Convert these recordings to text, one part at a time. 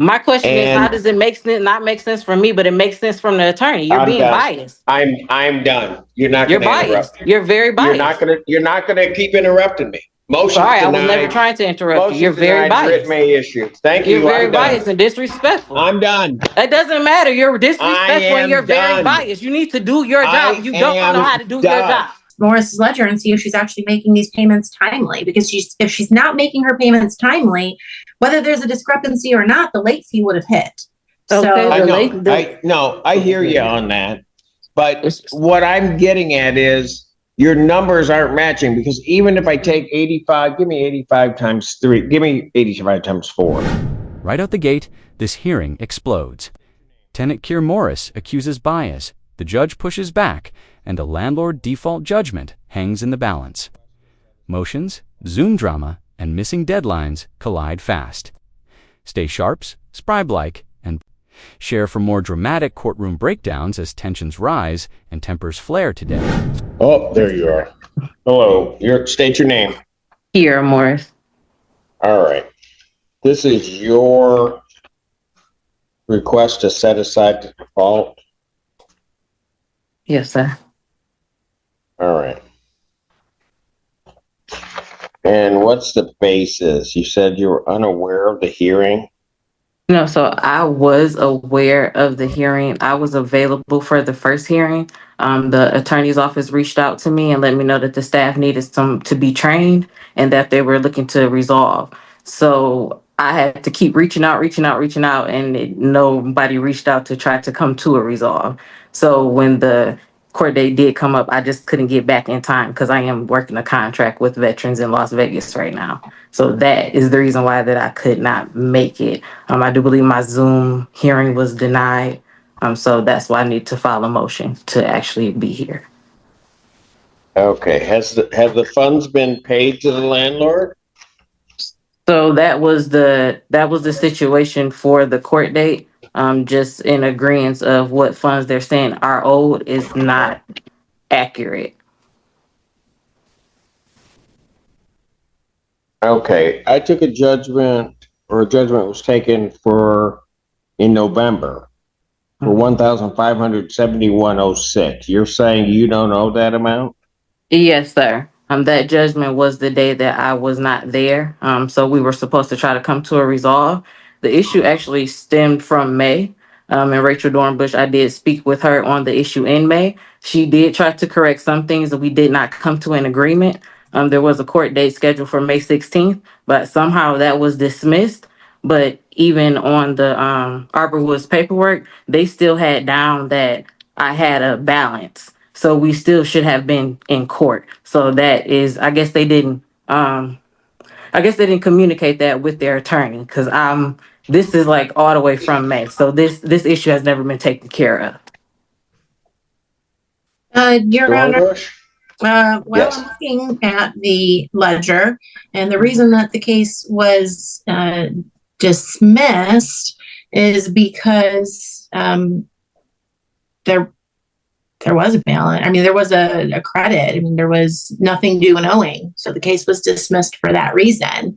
My question is, how And does it make sense? Not make sense for me, but it makes sense from the attorney. You're I'm being done. biased. I'm done. You're not You're going to interrupt biased. me. You're very biased. You're not gonna keep interrupting me. Motion's Sorry, I was never denied. trying to interrupt you. You're Motion's very denied. Writ biased. may issue. Thank You're you. very I'm biased done. and disrespectful. I'm done. It doesn't matter. You're I disrespectful and you're am very done. biased. You need to do your job. I You don't know how am to do your done. job. Morris's ledger and see if she's actually making these payments timely. Because if she's not making her payments timely, whether there's a discrepancy or not, the late fee would have hit. Okay, I hear you on that. But what I'm getting at is your numbers aren't matching, because even if I take 85, give me 85 times 3, give me 85 times 4. Right out the gate, this hearing explodes. Tenant Keir Morris accuses bias, the judge pushes back, and a landlord default judgment hangs in the balance. Motions, Zoom drama, and missing deadlines collide fast. Stay sharps, Scribe-like, and share for more dramatic courtroom breakdowns as tensions rise and tempers flare today. Oh, there you are. Hello. State your name. Keir Morris. All right. This is your request to set aside the default. Yes, sir. All right. And what's the basis? You said you were unaware of the hearing? No, so I was aware of the hearing. I was available for the first hearing. The attorney's office reached out to me and let me know that the staff needed some to be trained and that they were looking to resolve. So I had to keep reaching out, and nobody reached out to try to come to a resolve. So when the court date did come up, I just couldn't get back in time because I am working a contract with veterans in Las Vegas right now. So that is the reason why that I could not make it. I do believe my Zoom hearing was denied. So that's why I need to file a motion to actually be here. Okay. Have the funds been paid to the landlord? So that was the situation for the court date. Just in agreement of what funds they're saying are owed is not accurate. Okay. I took a judgment was taken in November for $1,571.06. You're saying you don't owe that amount? Yes, sir. That judgment was the day that I was not there. So we were supposed to try to come to a resolve. The issue actually stemmed from May. And Rachel Dornbush, I did speak with her on the issue in May. She did try to correct some things that we did not come to an agreement. There was a court date scheduled for May 16th, but somehow that was dismissed. But even on the Arborwood's paperwork, they still had down that I had a balance. So we still should have been in court. So that is, I guess they didn't communicate that with their attorney, because this is like all the way from May. So this issue has never been taken care of. Your Honor, Yes. I'm looking at the ledger, and the reason that the case was dismissed is because there was a balance. I mean, there was a credit. I mean, there was nothing due and owing. So the case was dismissed for that reason.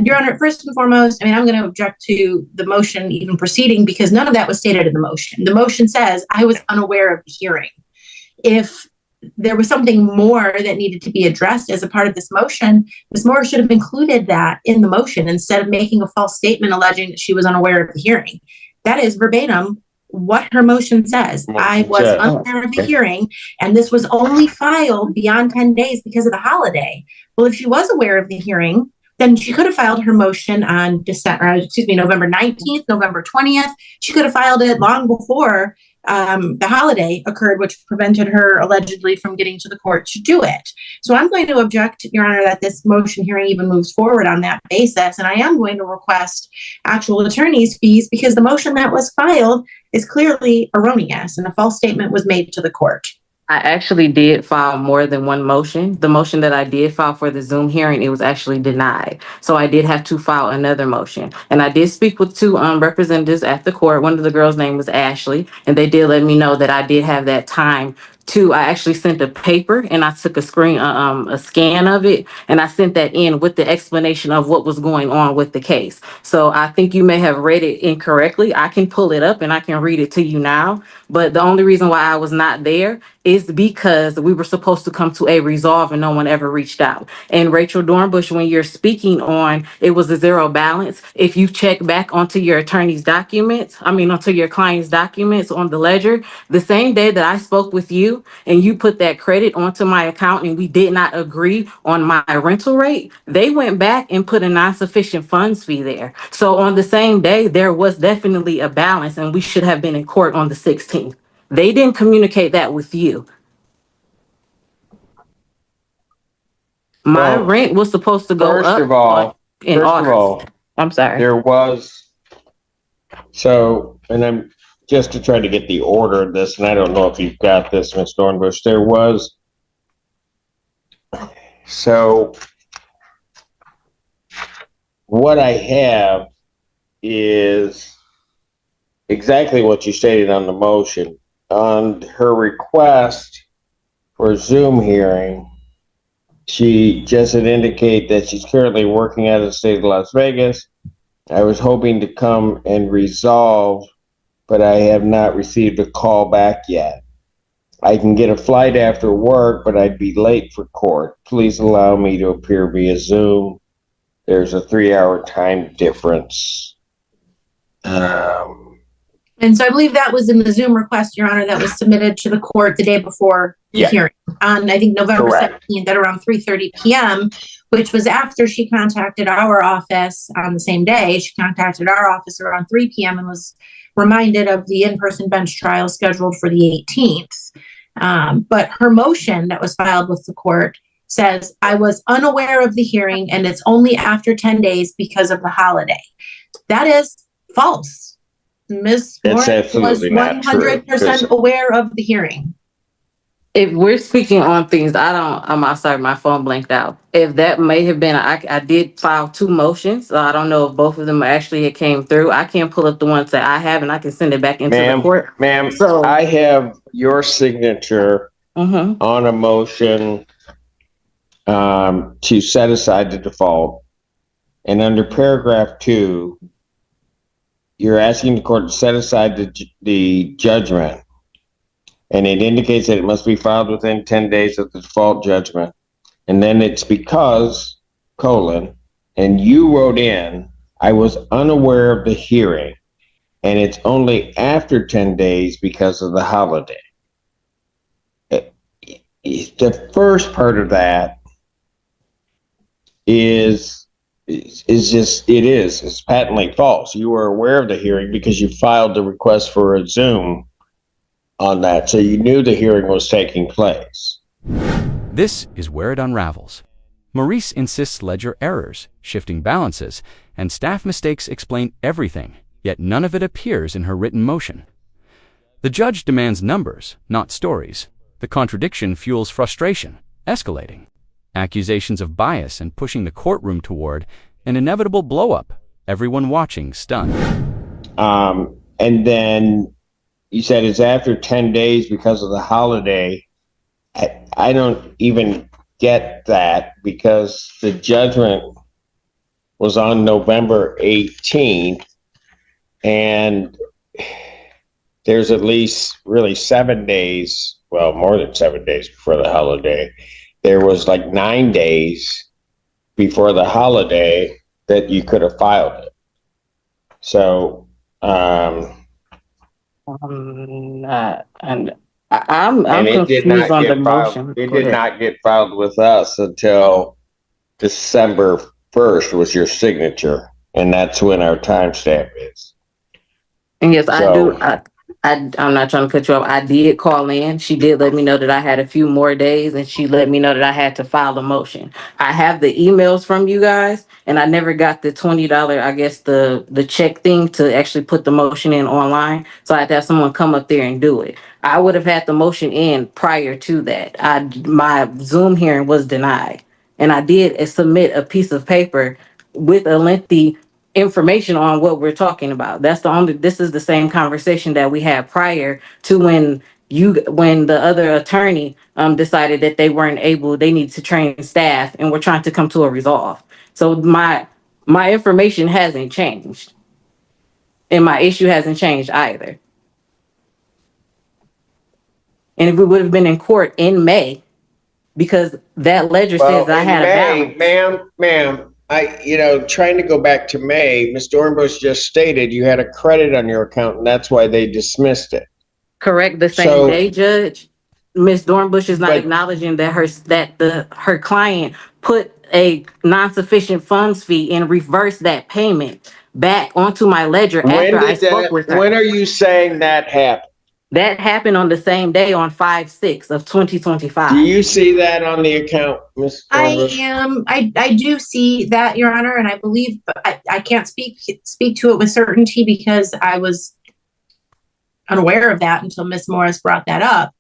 Your Honor, first and foremost, I mean, I'm going to object to the motion even proceeding because none of that was stated in the motion. The motion says I was unaware of the hearing. If there was something more that needed to be addressed as a part of this motion, Ms. Moore should have included that in the motion instead of making a false statement alleging that she was unaware of the hearing. That is verbatim what her motion says. I was unaware of the hearing, and this was only filed beyond 10 days because of the holiday. Well, if she was aware of the hearing, then she could have filed her motion on November 19th, November 20th. She could have filed it long before the holiday occurred, which prevented her allegedly from getting to the court to do it. So I'm going to object, Your Honor, that this motion hearing even moves forward on that basis. And I am going to request actual attorney's fees because the motion that was filed is clearly erroneous and a false statement was made to the court. I actually did file more than one motion. The motion that I did file for the Zoom hearing, it was actually denied. So I did have to file another motion. And I did speak with two representatives at the court. One of the girls' name was Ashley, and they did let me know that I did have that time Two, I actually sent a paper and I took a scan of it, and I sent that in with the explanation of what was going on with the case. So I think you may have read it incorrectly. I can pull it up and I can read it to you now. But the only reason why I was not there is because we were supposed to come to a resolve and no one ever reached out. And Rachel Dornbush, when you're speaking on it was a zero balance, if you check back onto your attorney's documents, onto your client's documents on the ledger, the same day that I spoke with you and you put that credit onto my account and we did not agree on my rental rate, they went back and put a non-sufficient funds fee there. So on the same day, there was definitely a balance and we should have been in court on the 16th. They didn't communicate that with you. My Well, rent was supposed to go First up of all, in August. I'm sorry. there was, so, and I'm just to try to get the order of this, and I don't know if you've got this, Ms. Dornbush, there was, so what I have is exactly what you stated on the motion. On her request for a Zoom hearing, she just had indicated that she's currently working out of the state of Las Vegas. I was hoping to come and resolve, but I have not received a call back yet. I can get a flight after work, but I'd be late for court. Please allow me to appear via Zoom. There's a 3-hour time difference. And so I believe that was in the Zoom request, Your Honor, that was submitted to the court the day before the hearing on, I think, November Correct. 17th at around 3:30 p.m., which was after she contacted our office on the same day. She contacted our office around 3 p.m. and was reminded of the in-person bench trial scheduled for the 18th. But her motion that was filed with the court says, I was unaware of the hearing and it's only after 10 days because of the holiday. That is false. Ms. That's Morris was absolutely not true, 100% aware of the hearing. If we're speaking on things, I'm sorry, my phone blanked out. If that may have been, I did file 2 motions. So I don't know if both of them actually it came through. I can pull up the ones that I have and I can send it back into the court. Ma'am, So I have your signature on a motion to set aside the default. And under paragraph 2, you're asking the court to set aside the judgment. And it indicates that it must be filed within 10 days of the default judgment. And then it's because, and you wrote in, I was unaware of the hearing, and it's only after 10 days because of the holiday. The first part of that is it's patently false. You were aware of the hearing because you filed the request for a Zoom on that, so you knew the hearing was taking place. This is where it unravels. Maurice insists ledger errors, shifting balances, and staff mistakes explain everything, yet none of it appears in her written motion. The judge demands numbers, not stories. The contradiction fuels frustration, escalating. Accusations of bias and pushing the courtroom toward an inevitable blow-up, everyone watching stunned. And then you said it's after 10 days because of the holiday. I don't even get that because the judgment was on November 18th, and there's at least really 7 days, well, more than 7 days before the holiday. There was like 9 days before the holiday that you could have filed it. So, and I'm confused on the motion. It did not get filed with us until December 1st was your signature, and that's when our timestamp is. And yes, I do. I'm not trying to cut you off. I did call in. She did let me know that I had a few more days, and she let me know that I had to file a motion. I have the emails from you guys, and I never got the $20, I guess the check thing to actually put the motion in online. So I had to have someone come up there and do it. I would have had the motion in prior to that. My Zoom hearing was denied, and I did submit a piece of paper with a lengthy information on what we're talking about. This is the same conversation that we had prior to when when the other attorney decided that they needed to train staff and were trying to come to a resolve. So my information hasn't changed, and my issue hasn't changed either. And if we would have been in court in May, because that ledger says I in had a May, balance. ma'am, trying to go back to May, Ms. Dornbush just stated you had a credit on your account, and that's why they dismissed it. Correct. The same So- day, Judge. Ms. Dornbush is not But- acknowledging that her client put a non-sufficient funds fee and reversed that payment back onto my ledger after I spoke with her. When are you saying that happened? That happened on the same day, on 5/6 of 2025. Do you see that on the account, Ms. Dornbush? I do see that, Your Honor, and I believe, but I can't speak to it with certainty because I was unaware of that until Ms. Morris brought that up.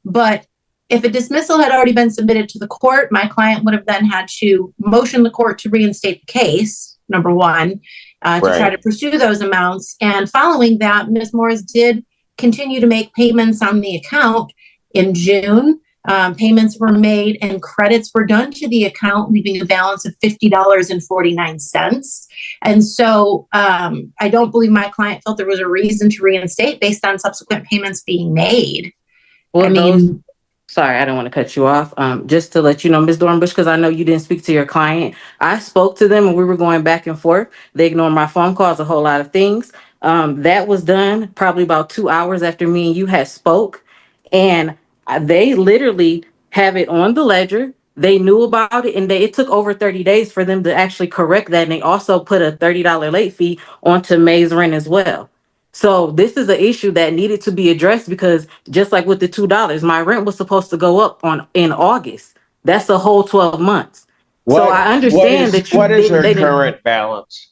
But if a dismissal had already been submitted to the court, my client would have then had to motion the court to reinstate the case, number one, to try to pursue those amounts. And following that, Ms. Morris did continue to make payments on the account in June. Payments were made and credits were done to the account, leaving a balance of $50.49. And so I don't believe my client felt there was a reason to reinstate based on subsequent payments being made. Well, sorry, I don't want to cut you off. Just to let you know, Ms. Dornbush, because I know you didn't speak to your client. I spoke to them and we were going back and forth. They ignored my phone calls, a whole lot of things. That was done probably about 2 hours after me and you had spoke. And they literally have it on the ledger. They knew about it, and it took over 30 days for them to actually correct that. And they also put a $30 late fee onto May's rent as well. So this is an issue that needed to be addressed because just like with the $2, my rent was supposed to go up in August. That's a whole 12 months. So I understand what is her current balance?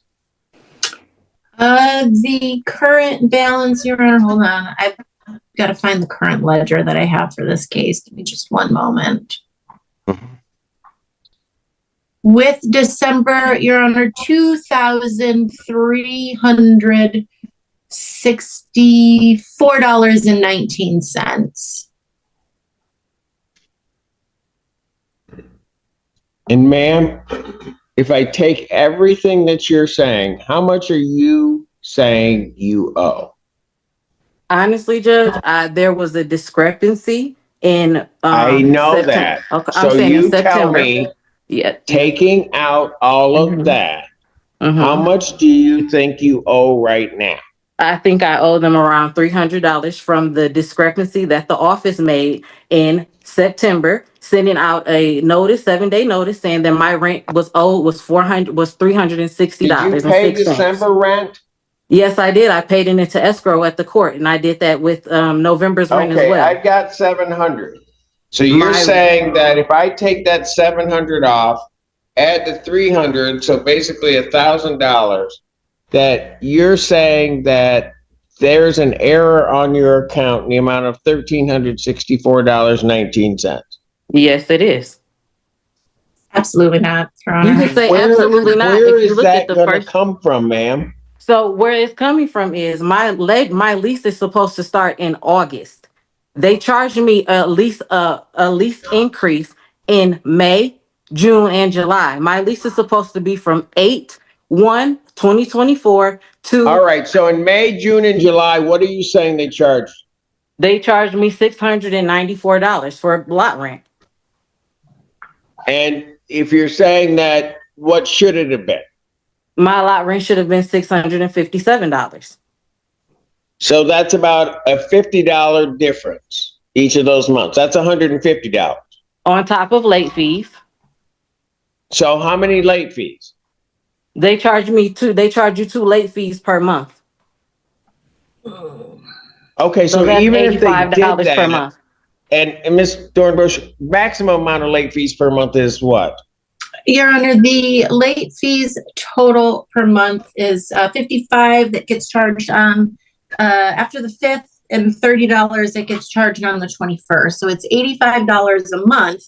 The current balance, Your Honor, hold on. I've got to find the current ledger that I have for this case. Give me just one moment. With December, Your Honor, $2,364.19. And ma'am, if I take everything that you're saying, how much are you saying you owe? Honestly, Judge, there was a discrepancy in I know September. that. Okay, so I'm saying you in September. tell me, Yeah. taking out all of that, how much do you think you owe right now? I think I owe them around $300 from the discrepancy that the office made in September, sending out a notice, 7-day notice, saying that my rent was $360. Did you pay December rent? Yes, I did. I paid it into escrow at the court, and I did that with November's rent as well. I've got $700. So you're saying that if I take that $700 off, add the $300, so basically $1,000, that you're saying that there's an error on your account in the amount of $1,364.19. Yes, it is. Absolutely not, Your Honor. You can say absolutely not. Where if you is look that at the going to first. come from, ma'am? So where it's coming from is my lease is supposed to start in August. They charged me a lease increase in May, June, and July. My lease is supposed to be from 8/1/2024 to. All right. So in May, June, and July, what are you saying they charged? They charged me $694 for lot rent. And if you're saying that, what should it have been? My lot rent should have been $657. So that's about a $50 difference each of those months. That's $150. On top of late fees. So how many late fees? They charge you 2 late fees per month. Okay, so that's even if they $85 did per that, month. and Ms. Dornbush, maximum amount of late fees per month is what? Your Honor, the late fees total per month is $55 that gets charged on after the 5th, and $30 that gets charged on the 21st. So it's $85 a month.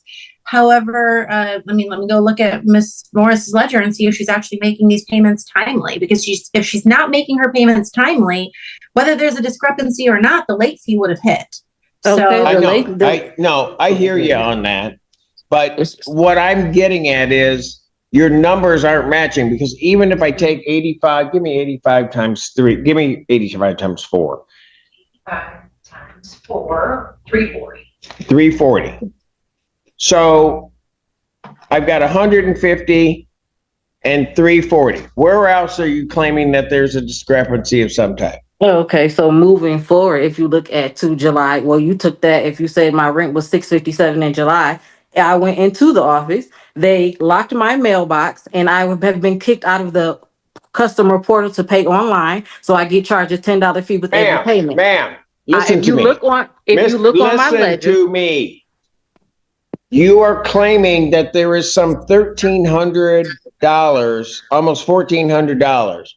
However, let me go look at Ms. Morris's ledger and see if she's actually making these payments timely. Because if she's not making her payments timely, whether there's a discrepancy or not, the late fee would have hit. Okay, I So, know. I hear you on that. But what I'm getting at is your numbers aren't matching because even if I take 85, give me 85 times 3, give me 85 times 4. 5 times 4, 340. 340. So I've got 150 and 340. Where else are you claiming that there's a discrepancy of some type? Okay, so moving forward, if you look at to July, well, you took that. If you said my rent was $657 in July, I went into the office. They locked my mailbox, and I have been kicked out of the customer portal to pay online. So I get charged a $10 fee with every payment. Ma'am, listen If to you me. look on, if you look on my Listen ledger, to me. You are claiming that there is some $1,300, almost $1,400.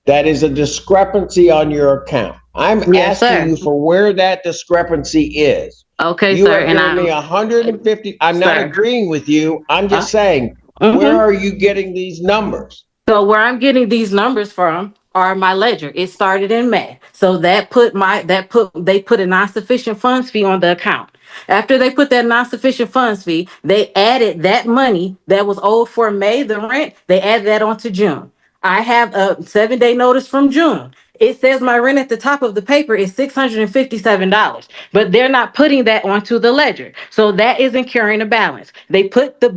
That is a discrepancy on your account. I'm yes, asking sir. you for where that discrepancy is. Okay, You sir, have and given me I'm 150. I'm not sir. agreeing with you. I'm just Uh, saying, where mhm. are you getting these numbers? So where I'm getting these numbers from are my ledger. It started in May. So they put a non-sufficient funds fee on the account. After they put that non-sufficient funds fee, they added that money that was owed for May, the rent, they added that onto June. I have a 7-day notice from June. It says my rent at the top of the paper is $657, but they're not putting that onto the ledger. So that isn't carrying a balance. They put the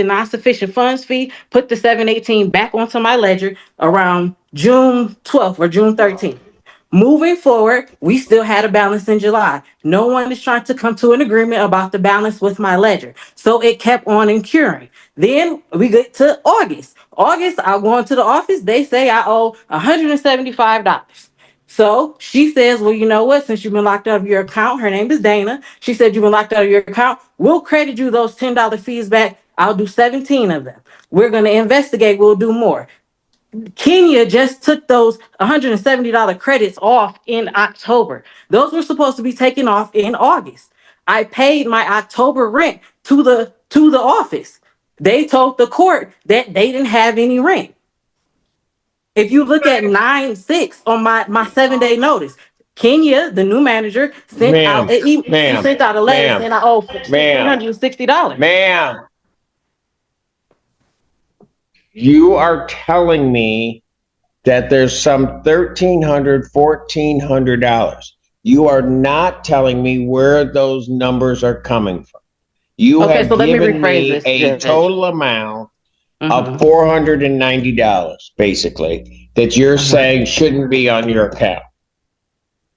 non-sufficient funds fee, put the 718 back onto my ledger around June 12th or June 13th. Moving forward, we still had a balance in July. No one is trying to come to an agreement about the balance with my ledger. So it kept on incurring. Then we get to August. August, I go into the office. They say I owe $175. So she says, well, you know what? Since you've been locked out of your account, her name is Dana. She said, you've been locked out of your account. We'll credit you those $10 fees back. I'll do 17 of them. We're going to investigate. We'll do more. Kenya just took those $170 credits off in October. Those were supposed to be taken off in August. I paid my October rent to the office. They told the court that they didn't have any rent. If you look at 9/6 on my 7-day notice, Kenya, the new manager, sent out she sent out a letter saying I owe $360. Ma'am, you are telling me that there's some $1,300, $1,400. You are not telling me where those numbers are coming from. You Okay, have so let me given rephrase me this, a Judge. total amount of Mhm. $490, basically, that you're saying shouldn't be on your account.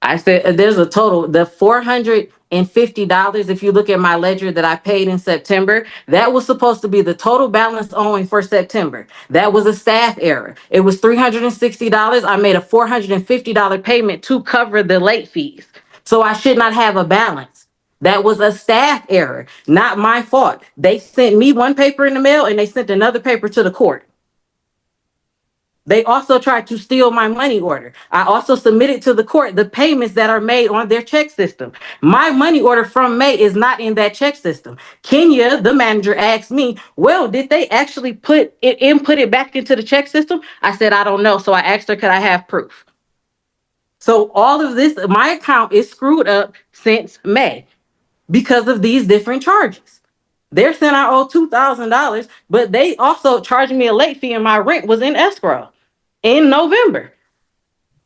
I said there's a total, the $450, if you look at my ledger that I paid in September, that was supposed to be the total balance owing for September. That was a staff error. It was $360. I made a $450 payment to cover the late fees. So I should not have a balance. That was a staff error, not my fault. They sent me one paper in the mail and they sent another paper to the court. They also tried to steal my money order. I also submitted to the court the payments that are made on their check system. My money order from May is not in that check system. Kenya, the manager, asked me, well, did they actually put it back into the check system? I said, I don't know. So I asked her, could I have proof? So all of this, my account is screwed up since May because of these different charges. They're saying I owe $2,000, but they also charged me a late fee and my rent was in escrow in November.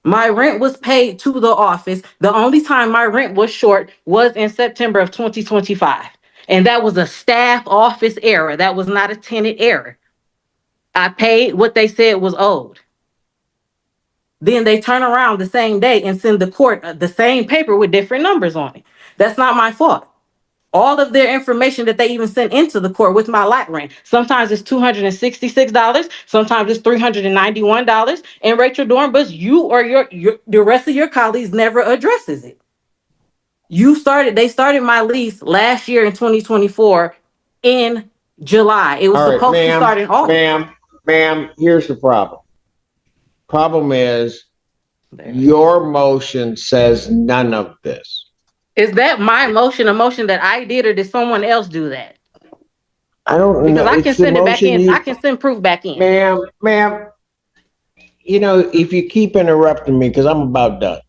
My rent was paid to the office. The only time my rent was short was in September of 2025. And that was a staff office error. That was not a tenant error. I paid what they said was owed. Then they turn around the same day and send the court the same paper with different numbers on it. That's not my fault. All of their information that they even sent into the court with my lot rent. Sometimes it's $266, sometimes it's $391. And Rachel Dornbus, you or the rest of your colleagues never addresses it. They started my lease last year in 2024 in July. It was All right, supposed to start in August. ma'am, here's the problem. Problem is, your motion says none of this. Is that my motion, a motion that I did, or did someone else do that? I don't know. Because I can It's the send it back motion in. I can send proof back in. Ma'am, you know, if you keep interrupting me, because I'm about done.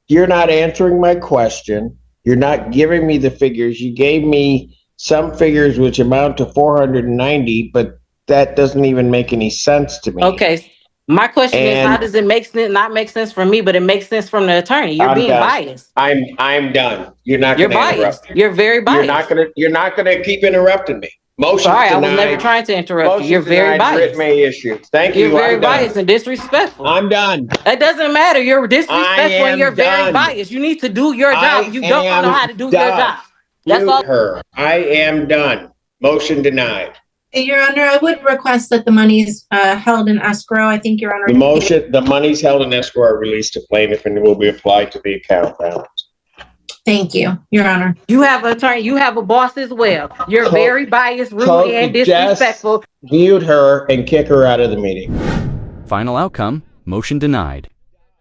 you're not answering my question. You're not giving me the figures. You gave me some figures which amount to 490, but that doesn't even make any sense to me. Okay. My question is, how And does it not make sense from me, but it makes sense from the attorney? You're I'm being done. biased. I'm done. You're not You're going to biased. interrupt me. You're very biased. You're not gonna keep interrupting me. Motion Sorry, I was denied. never trying to interrupt you. Motion You're very denied, writ biased. may issue. Thank You're you. very I'm done. biased and disrespectful. I'm done. It doesn't matter. You're disrespectful and you're very done. biased. You need to do your job. You don't know how to do your job. That's Mute all. her. I am done. Motion denied. Your Honor, I would request that the monies held in escrow. I think, Your Honor. The monies held in escrow are released to plaintiff and will be applied to the account balance. Thank you, Your Honor. You have an attorney. You have a boss as well. You're very biased, rude, and disrespectful. Just mute her and kick her out of the meeting. Final outcome, motion denied.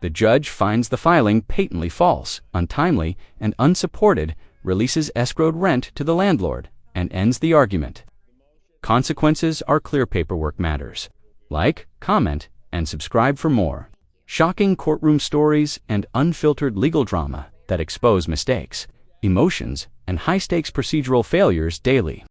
The judge finds the filing patently false, untimely, and unsupported, releases escrowed rent to the landlord, and ends the argument. Consequences are clear paperwork matters. Like, comment, and subscribe for more. Shocking courtroom stories and unfiltered legal drama that expose mistakes, emotions, and high-stakes procedural failures daily.